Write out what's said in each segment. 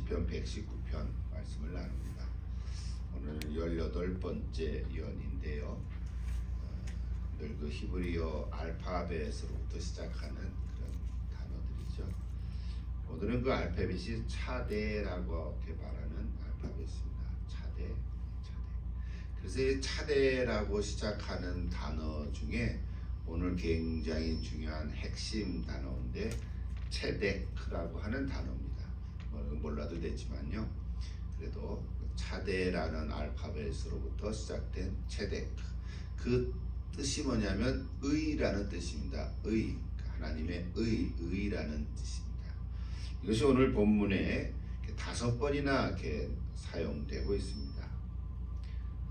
시편 119편 말씀을 나눕니다. 오늘 18번째 연인데요. 늘 그 히브리어 알파벳으로부터 시작하는 그런 단어들이죠. 오늘은 그 알파벳이 차대라고 이렇게 말하는 알파벳입니다. 차대. 그래서 이 차대라고 시작하는 단어 중에 오늘 굉장히 중요한 핵심 단어인데 체데크라고 하는 단어입니다. 몰라도 되지만요. 그래도 차대라는 알파벳으로부터 시작된 체데크, 그 뜻이 뭐냐면 의라는 뜻입니다. 의, 하나님의 의라는 뜻입니다. 이것이 오늘 본문에 5번이나 이렇게 사용되고 있습니다.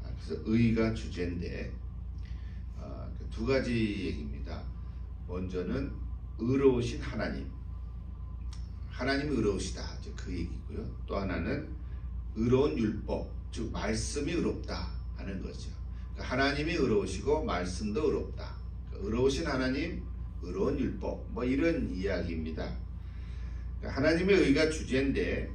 그래서 의가 주제인데 두 가지 얘기입니다. 먼저는 의로우신 하나님이 의로우시다, 그 얘기고요. 또 하나는 의로운 율법, 즉 말씀이 의롭다 하는 거죠. 그러니까 하나님이 의로우시고 말씀도 의롭다. 그러니까 의로우신 하나님, 의로운 율법, 이런 이야기입니다. 그러니까 하나님의 의가 주제인데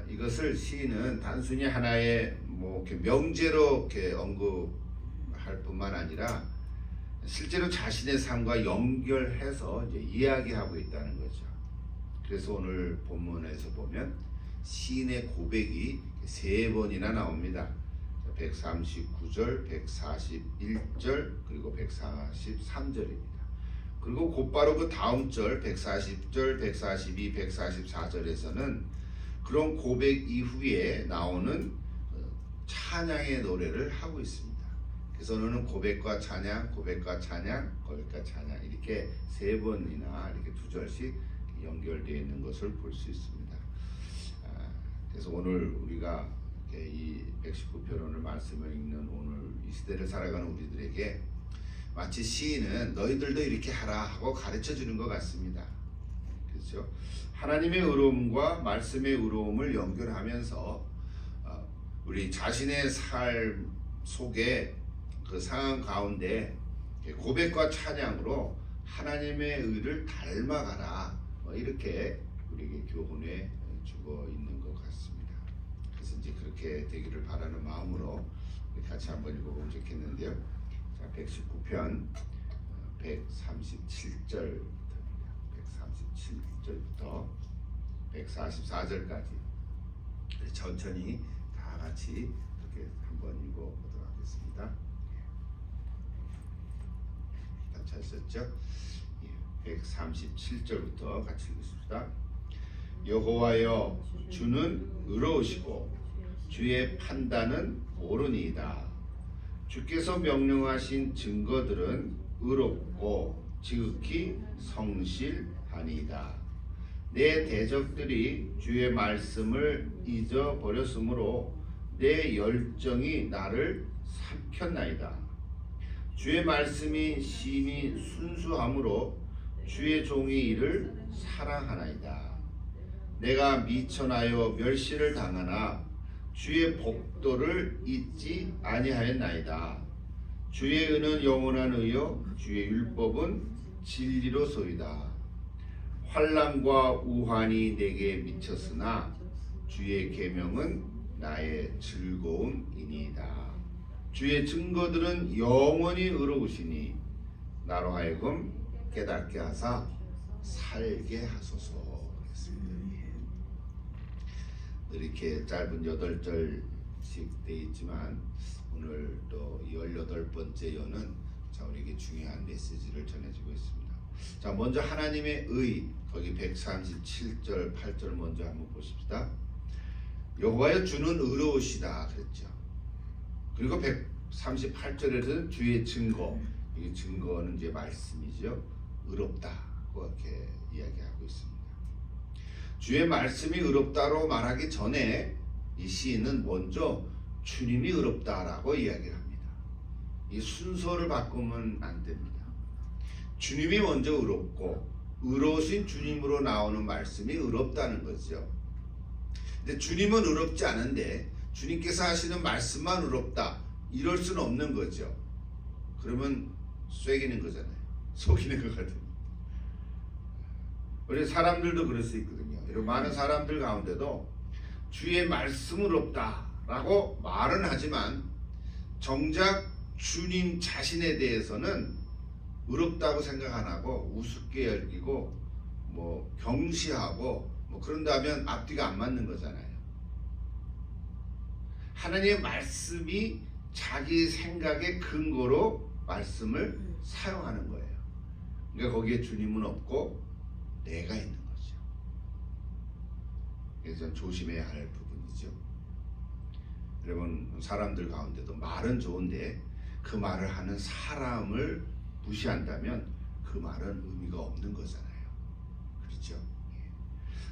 이것을 시인은 단순히 하나의 이렇게 명제로 이렇게 언급할 뿐만 아니라 실제로 자신의 삶과 연결해서 이제 이야기하고 있다는 거죠. 그래서 오늘 본문에서 보면 시인의 고백이 3번이나 나옵니다. 139절, 141절, 그리고 143절입니다. 그리고 곧바로 그 다음 절 140절, 142, 144절에서는 그런 고백 이후에 나오는 찬양의 노래를 하고 있습니다. 그래서 오늘은 고백과 찬양 이렇게 3번이나 이렇게 2절씩 연결되어 있는 것을 볼 수 있습니다. 그래서 오늘 우리가 이 119편 오늘 말씀을 읽는 오늘 이 시대를 살아가는 우리들에게 마치 시인은 너희들도 이렇게 하라 하고 가르쳐 주는 것 같습니다. 그렇죠? 하나님의 의로움과 말씀의 의로움을 연결하면서 우리 자신의 삶 속에 그 상황 가운데 고백과 찬양으로 하나님의 의를 닮아가라, 이렇게 우리에게 교훈해 주고 있는 것 같습니다. 그래서 이제 그렇게 되기를 바라는 마음으로 우리 같이 한번 읽어보면 좋겠는데요. 자, 119편 137절부터 144절까지 천천히 다 같이 이렇게 한번 읽어보도록 하겠습니다. 다 찾으셨죠? 137절부터 같이 읽습니다. 여호와여, 주는 의로우시고 주의 판단은 옳으니이다. 주께서 명령하신 증거들은 의롭고 지극히 성실하니이다. 내 대적들이 주의 말씀을 잊어버렸으므로 내 열정이 나를 삼켰나이다. 주의 말씀이 심히 순수함으로 주의 종이 이를 사랑하나이다. 내가 미천하여 멸시를 당하나 주의 복도를 잊지 아니하였나이다. 주의 의는 영원한 의요 주의 율법은 진리로소이다. 환난과 우환이 내게 미쳤으나 주의 계명은 나의 즐거움이니이다. 주의 증거들은 영원히 의로우시니 나로 하여금 깨닫게 하사 살게 하소서. 이렇게 짧은 8절씩 되어 있지만 오늘 또 18번째 여는 우리에게 중요한 메시지를 전해주고 있습니다. 자, 먼저 하나님의 의, 거기 137절 8절 먼저 한번 보십시다. 여호와여, 주는 의로우시다 그랬죠. 그리고 138절에서는 주의 증거, 이 증거는 이제 말씀이죠. 의롭다고 이렇게 이야기하고 있습니다. 주의 말씀이 의롭다로 말하기 전에 이 시인은 먼저 주님이 의롭다라고 이야기를 합니다. 이 순서를 바꾸면 안 됩니다. 주님이 먼저 의롭고 의로우신 주님으로 나오는 말씀이 의롭다는 거죠. 근데 주님은 의롭지 않은데 주님께서 하시는 말씀만 의롭다, 이럴 수는 없는 거죠. 그러면 쐐기는 거잖아요. 속이는 것 같은. 우리 사람들도 그럴 수 있거든요. 이런 많은 사람들 가운데도 주의 말씀은 없다라고 말은 하지만 정작 주님 자신에 대해서는 의롭다고 생각 안 하고 우습게 여기고 뭐 경시하고 뭐 그런다면 앞뒤가 안 맞는 거잖아요. 하나님의 말씀이 자기 생각의 근거로 말씀을 사용하는 거예요. 그러니까 거기에 주님은 없고 내가 있는 거죠. 그래서 조심해야 할 부분이죠. 여러분 사람들 가운데도 말은 좋은데 그 말을 하는 사람을 무시한다면 그 말은 의미가 없는 거잖아요. 그렇죠?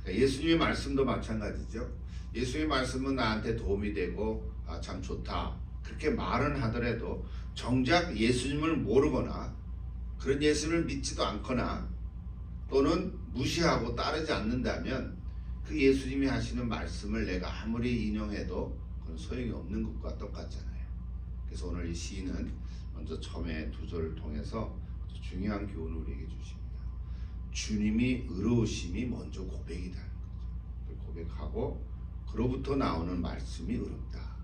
그러니까 예수님의 말씀도 마찬가지죠. 예수님의 말씀은 나한테 도움이 되고 참 좋다 그렇게 말은 하더라도 정작 예수님을 모르거나 그런 예수님을 믿지도 않거나 또는 무시하고 따르지 않는다면 그 예수님이 하시는 말씀을 내가 아무리 인용해도 그건 소용이 없는 것과 똑같잖아요. 그래서 오늘 이 시인은 먼저 처음에 두 절을 통해서 중요한 교훈을 우리에게 주십니다. 주님이 의로우심이 먼저 고백이라는 거죠. 고백하고 그로부터 나오는 말씀이 의롭다.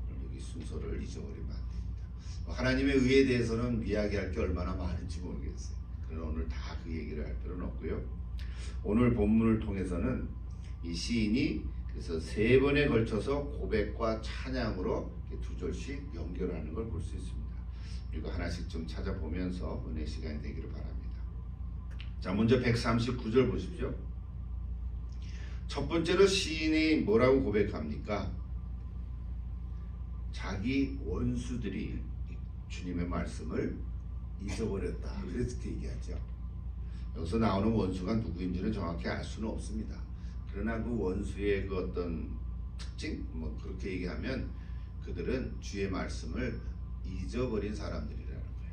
오늘 여기 순서를 잊어버리면 안 됩니다. 하나님의 의에 대해서는 이야기할 게 얼마나 많은지 모르겠어요. 그러나 오늘 다 그 얘기를 할 필요는 없고요. 오늘 본문을 통해서는 이 시인이 그래서 세 번에 걸쳐서 고백과 찬양으로 두 절씩 연결하는 걸 볼 수 있습니다. 그리고 하나씩 좀 찾아보면서 은혜 시간이 되기를 바랍니다. 자, 먼저 139절 보십시오. 첫 번째로 시인이 뭐라고 고백합니까? 자기 원수들이 주님의 말씀을 잊어버렸다. 그렇게 얘기하죠. 여기서 나오는 원수가 누구인지는 정확히 알 수는 없습니다. 그러나 그 원수의 그 어떤 특징, 뭐 그렇게 얘기하면 그들은 주의 말씀을 잊어버린 사람들이라는 거예요.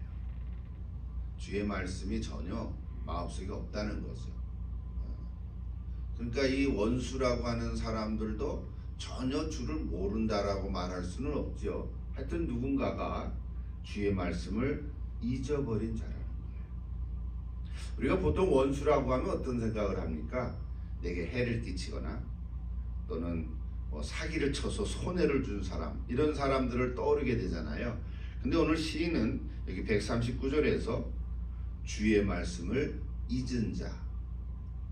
주의 말씀이 전혀 마음속에 없다는 거죠. 그러니까 이 원수라고 하는 사람들도 전혀 주를 모른다라고 말할 수는 없죠. 하여튼 누군가가 주의 말씀을 잊어버린 자라는 거예요. 우리가 보통 원수라고 하면 어떤 생각을 합니까? 내게 해를 끼치거나 또는 뭐 사기를 쳐서 손해를 준 사람, 이런 사람들을 떠오르게 되잖아요. 근데 오늘 시인은 여기 139절에서 주의 말씀을 잊은 자,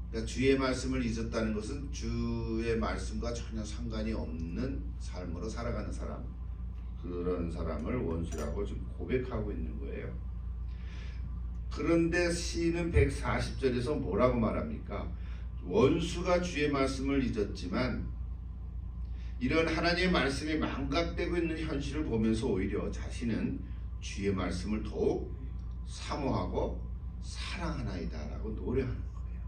그러니까 주의 말씀을 잊었다는 것은 주의 말씀과 전혀 상관이 없는 삶으로 살아가는 사람, 그런 사람을 원수라고 지금 고백하고 있는 거예요. 그런데 시인은 140절에서 뭐라고 말합니까? 원수가 주의 말씀을 잊었지만 이런 하나님의 말씀이 망각되고 있는 현실을 보면서 오히려 자신은 주의 말씀을 더욱 사모하고 사랑하나이다 라고 노래하는 거예요.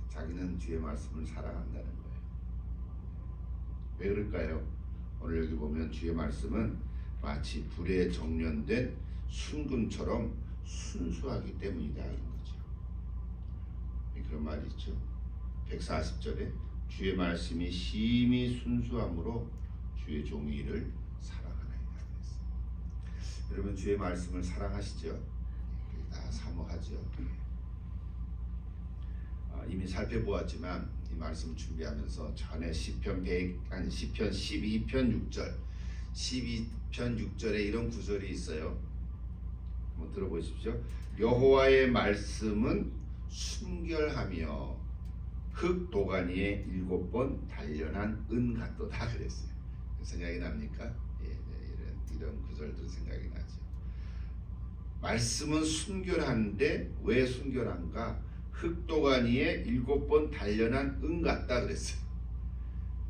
자기는 주의 말씀을 사랑한다는 거예요. 왜 그럴까요? 오늘 여기 보면 주의 말씀은 마치 불에 정련된 순금처럼 순수하기 때문이다 이런 거죠. 그런 말이 있죠. 140절에 주의 말씀이 심히 순수함으로 주의 종이 이를 사랑하나이다 그랬어요. 여러분 주의 말씀을 사랑하시죠? 다 사모하죠. 이미 살펴보았지만 이 말씀 준비하면서 전에 시편 12편 6절에 이런 구절이 있어요. 한번 들어보십시오. 여호와의 말씀은 순결하며 흙 도가니에 7번 단련한 은 같도다 그랬어요. 생각이 납니까? 이런 구절들 생각이 나죠. 말씀은 순결한데 왜 순결한가? 흙 도가니에 7번 단련한 은 같다 그랬어요.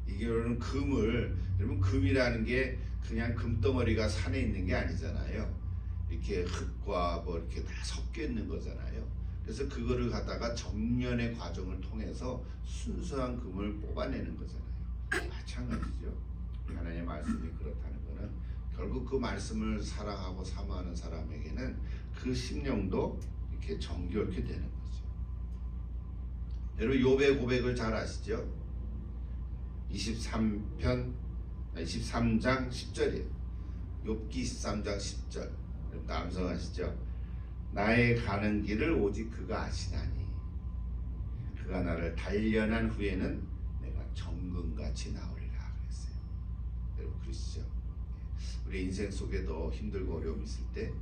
이게는 금을, 여러분 금이라는 게 그냥 금덩어리가 산에 있는 게 아니잖아요. 이렇게 흙과 뭐 이렇게 다 섞여 있는 거잖아요. 그래서 그거를 갖다가 정련의 과정을 통해서 순수한 금을 뽑아내는 거잖아요. 마찬가지죠. 하나님의 말씀이 그렇다는 거는 결국 그 말씀을 사랑하고 사모하는 사람에게는 그 심령도 이렇게 정결케 되는 거죠. 여러분 욥의 고백을 잘 아시죠? 23장 10절이에요. 욥기 23장 10절. 남성하시죠? 나의 가는 길을 오직 그가 아시나니 그가 나를 단련한 후에는 내가 정금같이 나오리라 그랬어요. 여러분 그러시죠? 우리 인생 속에도 힘들고 어려움이 있을 때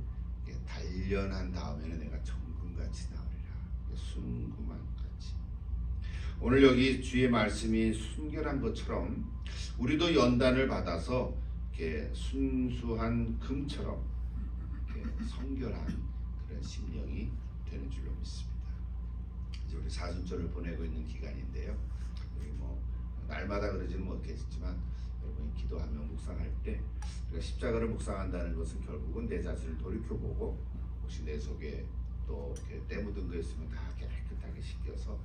단련한 다음에는 내가 정금같이 나오리라. 순금만 같이. 오늘 여기 주의 말씀이 순결한 것처럼 우리도 연단을 받아서 이렇게 순수한 금처럼 이렇게 성결한 그런 심령이 되는 줄로 믿습니다. 이제 우리 사순절을 보내고 있는 기간인데요. 우리 뭐 날마다 그러지는 못겠지만 여러분이 기도하며 묵상할 때 우리가 십자가를 묵상한다는 것은 결국은 내 자신을 돌이켜보고 혹시 내 속에 또 이렇게 때 묻은 거 있으면 다 깨끗하게 씻겨서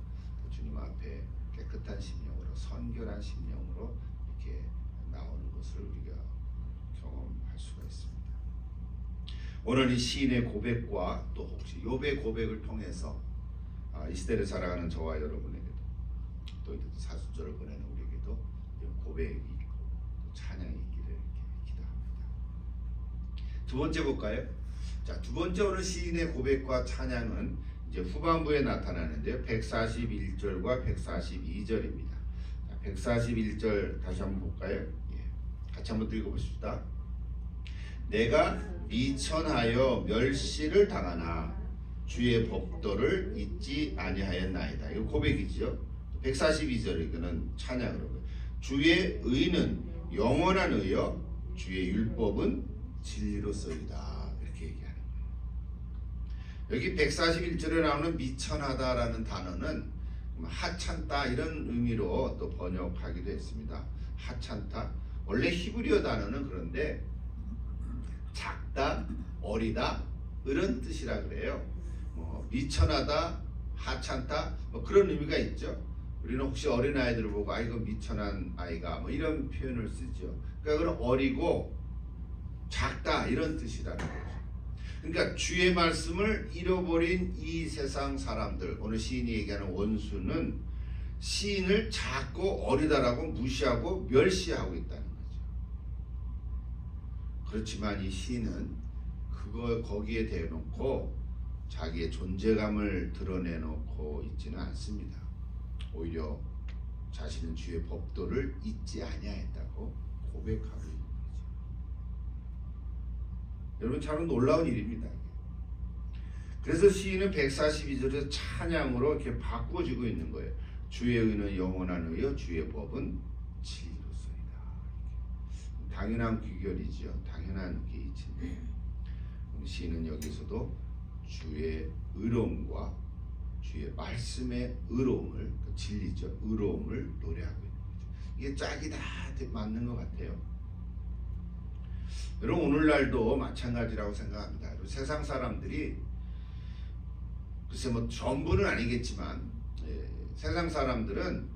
주님 앞에 깨끗한 심령으로 선결한 심령으로 이렇게 나오는 것을 우리가 경험할 수가 있습니다. 오늘 이 시인의 고백과 또 혹시 욥의 고백을 통해서 이 시대를 살아가는 저와 여러분에게도 또 사순절을 보내는 우리에게도 이런 고백이 있고 또 찬양이 있기를 이렇게 기도합니다. 두 번째 볼까요? 자, 두 번째 오늘 시인의 고백과 찬양은 이제 후반부에 나타나는데요. 141절과 142절입니다. 141절 다시 한번 볼까요? 예. 같이 한번 읽어보십시다. 내가 미천하여 멸시를 당하나 주의 법도를 잊지 아니하였나이다. 이거 고백이죠. 142절 이거는 찬양으로. 주의 의는 영원한 의여 주의 율법은 진리로서이다. 이렇게 얘기하는 거예요. 여기 141절에 나오는 미천하다라는 단어는 하찮다 이런 의미로 또 번역하기도 했습니다. 하찮다. 원래 히브리어 단어는 그런데 작다, 어리다 이런 뜻이라 그래요. 미천하다, 하찮다 뭐 그런 의미가 있죠. 우리는 혹시 어린 아이들을 보고 이거 미천한 아이가 뭐 이런 표현을 쓰죠. 그러니까 그건 어리고 작다 이런 뜻이라는 거죠. 그러니까 주의 말씀을 잃어버린 이 세상 사람들, 오늘 시인이 얘기하는 원수는 시인을 작고 어리다라고 무시하고 멸시하고 있다는 거죠. 그렇지만 이 시인은 거기에 대놓고 자기의 존재감을 드러내놓고 있지는 않습니다. 오히려 자신은 주의 법도를 잊지 아니하였다고 고백하고 있는 거죠. 여러분 참 놀라운 일입니다. 그래서 시인은 142절에서 찬양으로 이렇게 바꿔주고 있는 거예요. 주의 의는 영원한 의여 주의 법은 진리로서이다. 당연한 귀결이죠. 당연한 게이치인데 시인은 여기서도 주의 의로움과 주의 말씀의 의로움을 진리죠. 의로움을 노래하고 있는 거죠. 이게 짝이 다 맞는 것 같아요. 여러분 오늘날도 마찬가지라고 생각합니다. 세상 사람들이 글쎄 뭐 전부는 아니겠지만 세상 사람들은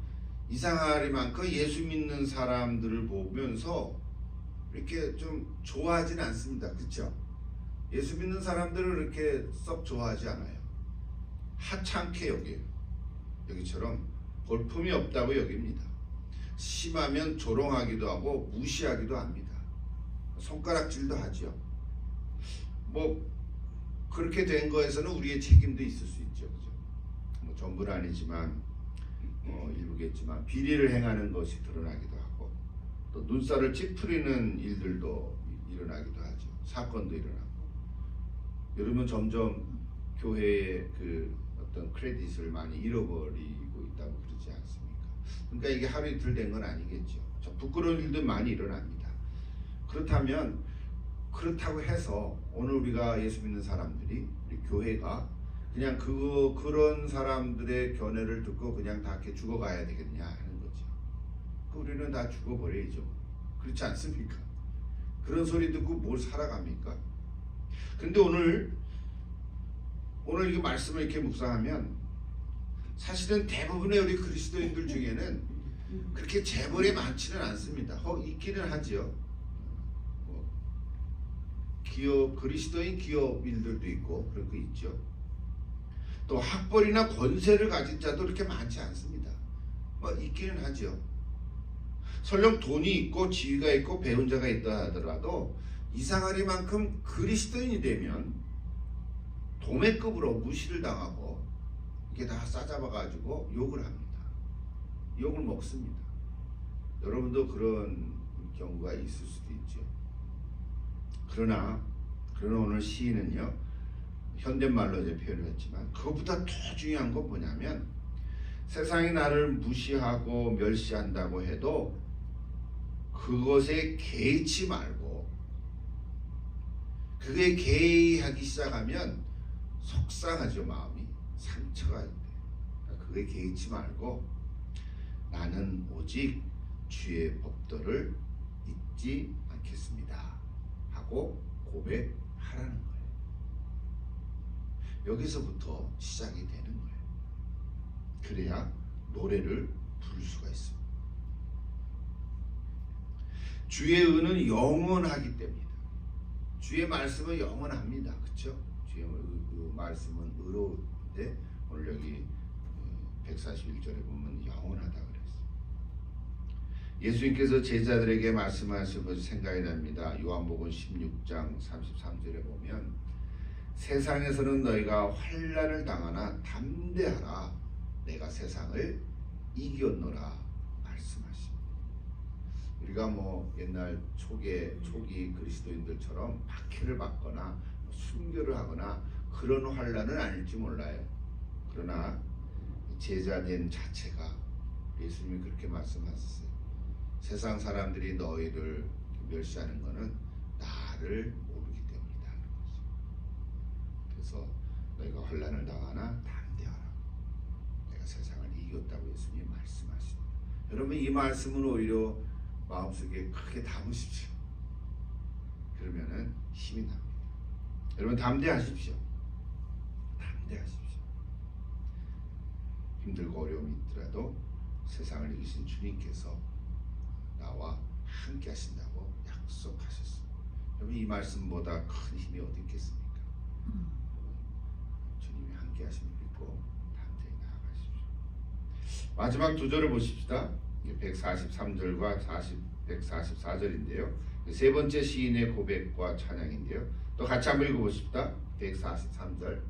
이상하리만큼 예수 믿는 사람들을 보면서 이렇게 좀 좋아하진 않습니다. 그렇죠? 예수 믿는 사람들을 이렇게 썩 좋아하지 않아요. 하찮게 여겨요. 여기처럼 볼품이 없다고 여깁니다. 심하면 조롱하기도 하고 무시하기도 합니다. 손가락질도 하죠. 뭐 그렇게 된 거에서는 우리의 책임도 있을 수 있죠. 그죠? 뭐 전부는 아니지만 일부겠지만 비리를 행하는 것이 드러나기도 하고 또 눈살을 찌푸리는 일들도 일어나기도 하죠. 사건도 일어나고. 여러분 점점 교회의 그 어떤 크레딧을 많이 잃어버리고 있다고 그러지 않습니까? 그러니까 이게 하루 이틀 된 건 아니겠죠. 부끄러운 일도 많이 일어납니다. 그렇다면 그렇다고 해서 오늘 우리가 예수 믿는 사람들이 우리 교회가 그냥 그런 사람들의 견해를 듣고 그냥 다 이렇게 죽어가야 되겠냐 하는 거죠. 우리는 다 죽어버려야죠. 그렇지 않습니까? 그런 소리 듣고 뭘 살아갑니까? 근데 오늘 이 말씀을 이렇게 묵상하면 사실은 대부분의 우리 그리스도인들 중에는 그렇게 재벌이 많지는 않습니다. 있기는 하지요. 그리스도인 기업인들도 있고 그런 거 있죠. 또 학벌이나 권세를 가진 자도 그렇게 많지 않습니다. 있기는 하죠. 설령 돈이 있고 지위가 있고 배운 자가 있다 하더라도 이상하리만큼 그리스도인이 되면 도매급으로 무시를 당하고 이게 다 싸잡아가지고 욕을 합니다. 욕을 먹습니다. 여러분도 그런 경우가 있을 수도 있죠. 그러나 오늘 시인은요, 현대말로 이제 표현을 했지만 그것보다 더 중요한 건 뭐냐면, 세상이 나를 무시하고 멸시한다고 해도 그것에 개의치 말고, 그게 개의하기 시작하면 속상하죠. 마음이 상처가 있대. 그러니까 그게 개의치 말고 나는 오직 주의 법도를 잊지 않겠습니다 하고 고백하라는 거예요. 여기서부터 시작이 되는 거예요. 그래야 노래를 부를 수가 있습니다. 주의 의는 영원하기 때문이다. 주의 말씀은 영원합니다. 그렇죠? 주의 그 말씀은 의로운데 오늘 여기 141절에 보면 영원하다 그랬어요. 예수님께서 제자들에게 말씀하신 것이 생각이 납니다. 요한복음 16장 33절에 보면 세상에서는 너희가 환난을 당하나 담대하라 내가 세상을 이겼노라 말씀하십니다. 우리가 뭐 옛날 초기 그리스도인들처럼 박해를 받거나 순교를 하거나 그런 환난은 아닐지 몰라요. 그러나 제자된 자체가 예수님이 그렇게 말씀하셨어요. 세상 사람들이 너희를 멸시하는 것은 나를 모르기 때문이다 하는 거죠. 그래서 너희가 환난을 당하나 담대하라. 내가 세상을 이겼다고 예수님이 말씀하십니다. 여러분 이 말씀은 오히려 마음속에 크게 담으십시오. 그러면은 힘이 납니다. 여러분 담대하십시오. 담대하십시오. 힘들고 어려움이 있더라도 세상을 이기신 주님께서 나와 함께 하신다고 약속하셨습니다. 여러분 이 말씀보다 큰 힘이 어디 있겠습니까? 주님이 함께 하심을 믿고 담대히 나아가십시오. 마지막 두 절을 보십시다. 143절과 144절인데요. 세 번째 시인의 고백과 찬양인데요. 또 같이 한번 읽어보십시다. 143절.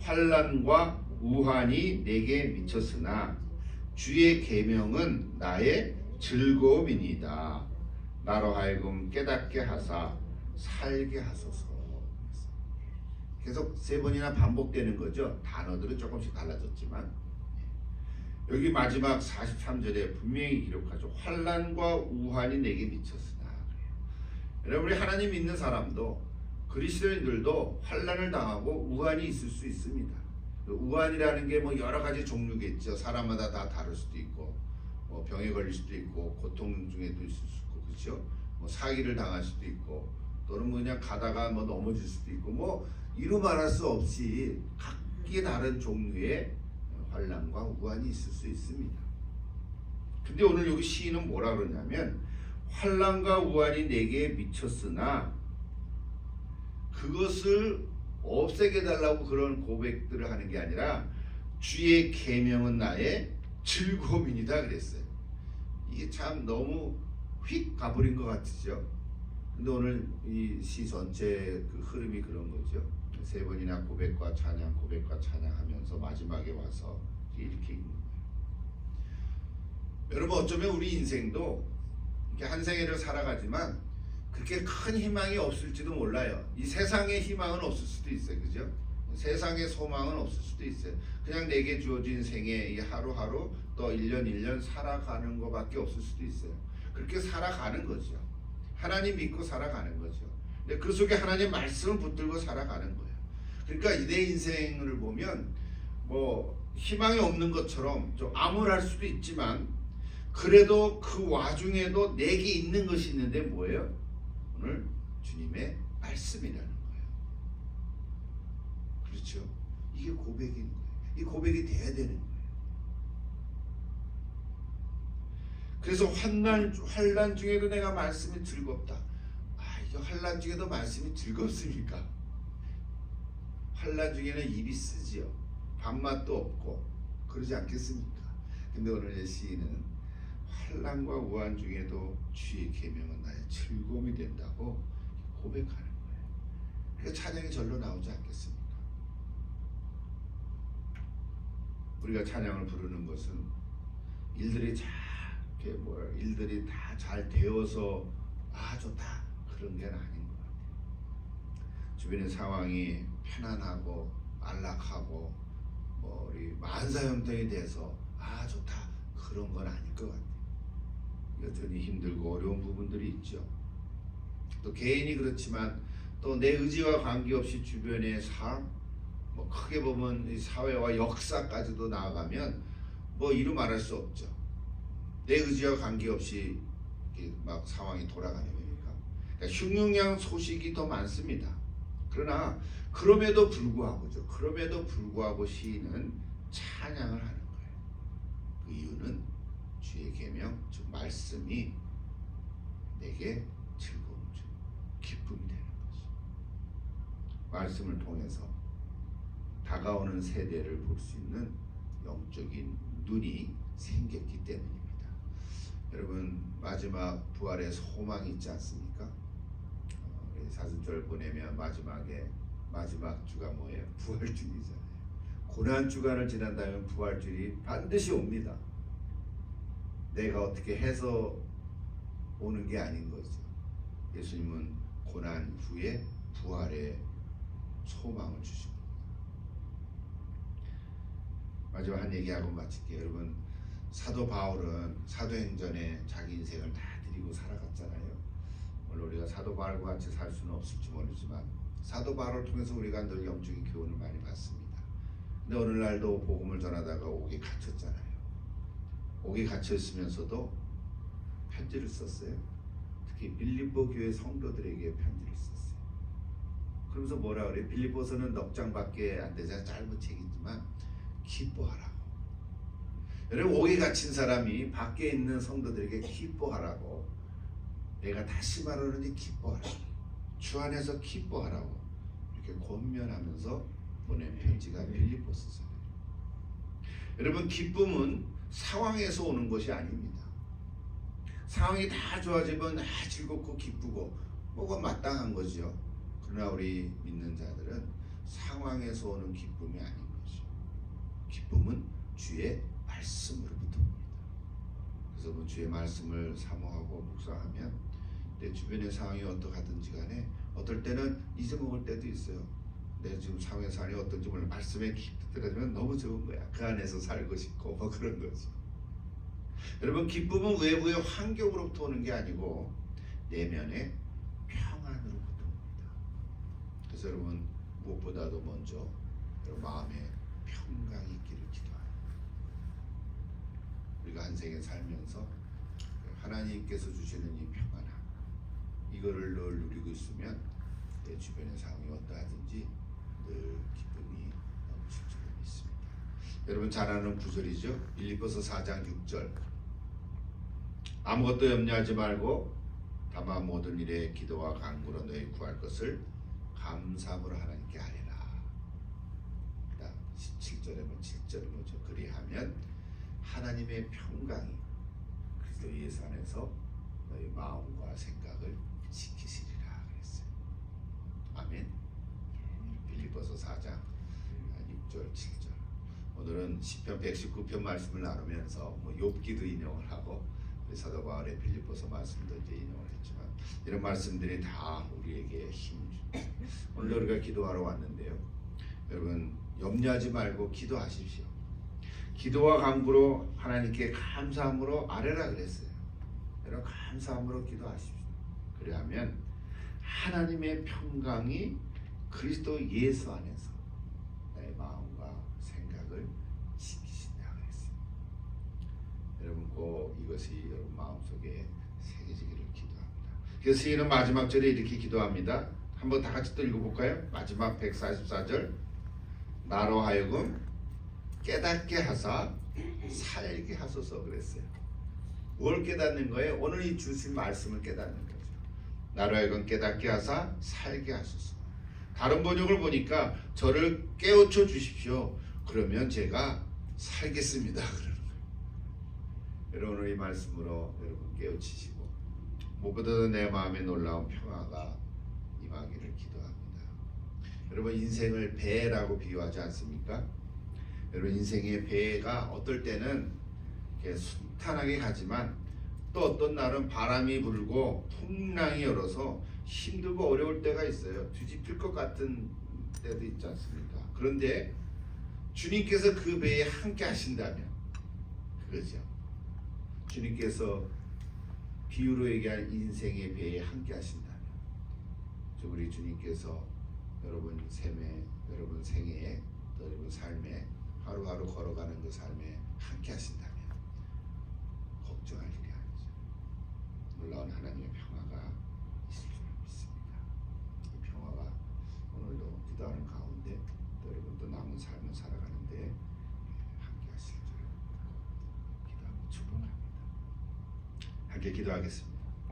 환난과 우환이 내게 미쳤으나 주의 계명은 나의 즐거움이니이다. 나로 하여금 깨닫게 하사 살게 하소서. 계속 세 번이나 반복되는 거죠. 단어들은 조금씩 달라졌지만 여기 마지막 43절에 분명히 기록하죠. 환난과 우환이 내게 미쳤으나. 여러분 우리 하나님 믿는 사람도 그리스도인들도 환난을 당하고 우환이 있을 수 있습니다. 우환이라는 게 뭐 여러 가지 종류겠죠. 사람마다 다 다를 수도 있고 뭐 병에 걸릴 수도 있고 고통 중에도 있을 수 있고 그렇죠. 뭐 사기를 당할 수도 있고 또는 뭐 그냥 가다가 뭐 넘어질 수도 있고 뭐 이루 말할 수 없이 각기 다른 종류의 환난과 우환이 있을 수 있습니다. 근데 오늘 여기 시인은 뭐라 그러냐면 환난과 우환이 내게 미쳤으나 그것을 없애게 달라고 그런 고백들을 하는 게 아니라 주의 계명은 나의 즐거움이니다 그랬어요. 이게 참 너무 휙 가버린 것 같으죠. 근데 오늘 이 시 전체 그 흐름이 그런 거죠. 세 번이나 고백과 찬양 하면서 마지막에 와서 이렇게 읽는 거예요. 여러분 어쩌면 우리 인생도 이렇게 한 생애를 살아가지만 그렇게 큰 희망이 없을지도 몰라요. 이 세상의 희망은 없을 수도 있어요. 그죠? 세상의 소망은 없을 수도 있어요. 그냥 내게 주어진 생애 이 하루하루 또 1년 1년 살아가는 것밖에 없을 수도 있어요. 그렇게 살아가는 거죠. 하나님 믿고 살아가는 거죠. 근데 그 속에 하나님 말씀을 붙들고 살아가는 거예요. 그러니까 내 인생을 보면 뭐 희망이 없는 것처럼 좀 암울할 수도 있지만 그래도 그 와중에도 내게 있는 것이 있는데 뭐예요? 오늘 주님의 말씀이라는 거예요. 그렇죠? 이게 고백인 거예요. 이 고백이 돼야 되는 거예요. 그래서 환난 중에도 내가 말씀이 즐겁다. 이게 환난 중에도 말씀이 즐겁습니까? 환난 중에는 입이 쓰지요. 밥맛도 없고 그러지 않겠습니까? 근데 오늘 시인은 환난과 우환 중에도 주의 계명은 나의 즐거움이 된다고 고백하는 거예요. 그래서 찬양이 절로 나오지 않겠습니까? 우리가 찬양을 부르는 것은 일들이 일들이 다 잘 되어서 좋다 그런 게 아닌 것 같아요. 주변의 상황이 편안하고 안락하고 우리 만사형통이 돼서 좋다 그런 건 아닐 것 같아요. 여전히 힘들고 어려운 부분들이 있죠. 또 개인이 그렇지만 또 내 의지와 관계없이 주변의 삶, 크게 보면 이 사회와 역사까지도 나아가면 이루 말할 수 없죠. 내 의지와 관계없이 막 상황이 돌아가는 거니까. 그러니까 흉흉한 소식이 더 많습니다. 그러나 그럼에도 불구하고 시인은 찬양을 하는 거예요. 그 이유는 주의 계명, 즉 말씀이 내게 즐거움 주, 기쁨이 되는 거죠. 말씀을 통해서 다가오는 세대를 볼 수 있는 영적인 눈이 생겼기 때문입니다. 여러분, 마지막 부활의 소망이 있지 않습니까? 사순절 보내면 마지막 주가 뭐예요? 부활주일이잖아요. 고난 주간을 지난다면 부활주일이 반드시 옵니다. 내가 어떻게 해서 오는 게 아닌 거죠. 예수님은 고난 후에 부활의 소망을 주시고. 마지막 한 얘기하고 마칠게요. 여러분, 사도 바울은 사도행전에 자기 인생을 다 드리고 살아갔잖아요. 물론 우리가 사도 바울과 같이 살 수는 없을지 모르지만 사도 바울을 통해서 우리가 늘 영적인 교훈을 많이 받습니다. 근데 어느 날도 복음을 전하다가 옥에 갇혔잖아요. 옥에 갇혀 있으면서도 편지를 썼어요. 특히 빌립보 교회 성도들에게 편지를 썼어요. 그러면서 뭐라 그래요? 빌립보서는 넉 장밖에 안 되잖아요. 짧은 책이지만 기뻐하라고. 여러분, 옥에 갇힌 사람이 밖에 있는 성도들에게 기뻐하라고, 내가 다시 말하느니 기뻐하라고, 주 안에서 기뻐하라고 이렇게 권면하면서 보낸 편지가 빌립보서서예요. 여러분, 기쁨은 상황에서 오는 것이 아닙니다. 상황이 다 좋아지면 즐겁고 기쁘고 뭐가 마땅한 거죠. 그러나 우리 믿는 자들은 상황에서 오는 기쁨이 아닌 거죠. 기쁨은 주의 말씀으로부터 옵니다. 그래서 주의 말씀을 사모하고 묵상하면 내 주변의 상황이 어떠하든지 간에 어떨 때는 잊어먹을 때도 있어요. 내 지금 상황의 상황이 어떤지 몰라. 말씀에 깊이 들어가면 너무 좋은 거야. 그 안에서 살고 싶고 그런 거죠. 여러분, 기쁨은 외부의 환경으로부터 오는 게 아니고 내면의 평안으로부터 옵니다. 그래서 여러분, 무엇보다도 먼저 여러분 마음에 평강이 있기를 기도합니다. 우리가 한 생에 살면서 하나님께서 주시는 이 평안함, 이거를 늘 누리고 있으면 내 주변의 상황이 어떠하든지 늘 기쁨이 넘칠 줄 믿습니다. 여러분 잘 아는 구절이죠. 빌립보서 4장 6절. 아무것도 염려하지 말고 다만 모든 일에 기도와 간구로 너희 구할 것을 감사함으로 하나님께 아뢰라. 17절에 7절은 뭐죠? 그리하면 하나님의 평강이 그리스도 예수 안에서 너희 마음과 생각을 지키시리라 그랬어요. 아멘. 빌립보서 4장 6절 7절. 오늘은 시편 119편 말씀을 나누면서 욥기도 인용을 하고 사도 바울의 빌립보서 말씀도 이제 인용을 했지만 이런 말씀들이 다 우리에게 힘을 줍니다. 오늘 우리가 기도하러 왔는데요. 여러분 염려하지 말고 기도하십시오. 기도와 간구로 하나님께 감사함으로 아뢰라 그랬어요. 여러분 감사함으로 기도하십시오. 그래야면 하나님의 평강이 그리스도 예수 안에서 나의 마음과 생각을 지키신다 그랬어요. 여러분 꼭 이것이 여러분 마음속에 새겨지기를 기도합니다. 그래서 시인은 마지막 절에 이렇게 기도합니다. 한번 다 같이 또 읽어볼까요? 마지막 144절. 나로 하여금 깨닫게 하사 살게 하소서 그랬어요. 뭘 깨닫는 거예요? 오늘 이 주신 말씀을 깨닫는 거죠. 나로 하여금 깨닫게 하사 살게 하소서. 다른 번역을 보니까 저를 깨우쳐 주십시오. 그러면 제가 살겠습니다. 그러는 거예요. 여러분 오늘 이 말씀으로 여러분 깨우치시고 무엇보다도 내 마음에 놀라운 평화가 임하기를 기도합니다. 여러분 인생을 배라고 비유하지 않습니까? 여러분 인생의 배가 어떨 때는 이렇게 순탄하게 가지만 또 어떤 날은 바람이 불고 풍랑이 일어서 힘들고 어려울 때가 있어요. 뒤집힐 것 같은 때도 있지 않습니까? 그런데 주님께서 그 배에 함께 하신다면 그거죠. 주님께서 비유로 얘기할 인생의 배에 함께 하신다면 우리 주님께서 여러분 삶에, 여러분 생애에, 또 여러분 삶에 하루하루 걸어가는 그 삶에 함께 하신다면 걱정할 일이 아니죠. 놀라운 하나님의 평화가 있을 줄 믿습니다. 이 평화가 오늘도 기도하는 가운데 또 여러분 또 남은 삶을 살아가는데 함께 하실 줄 기도하고 축복합니다. 함께 기도하겠습니다.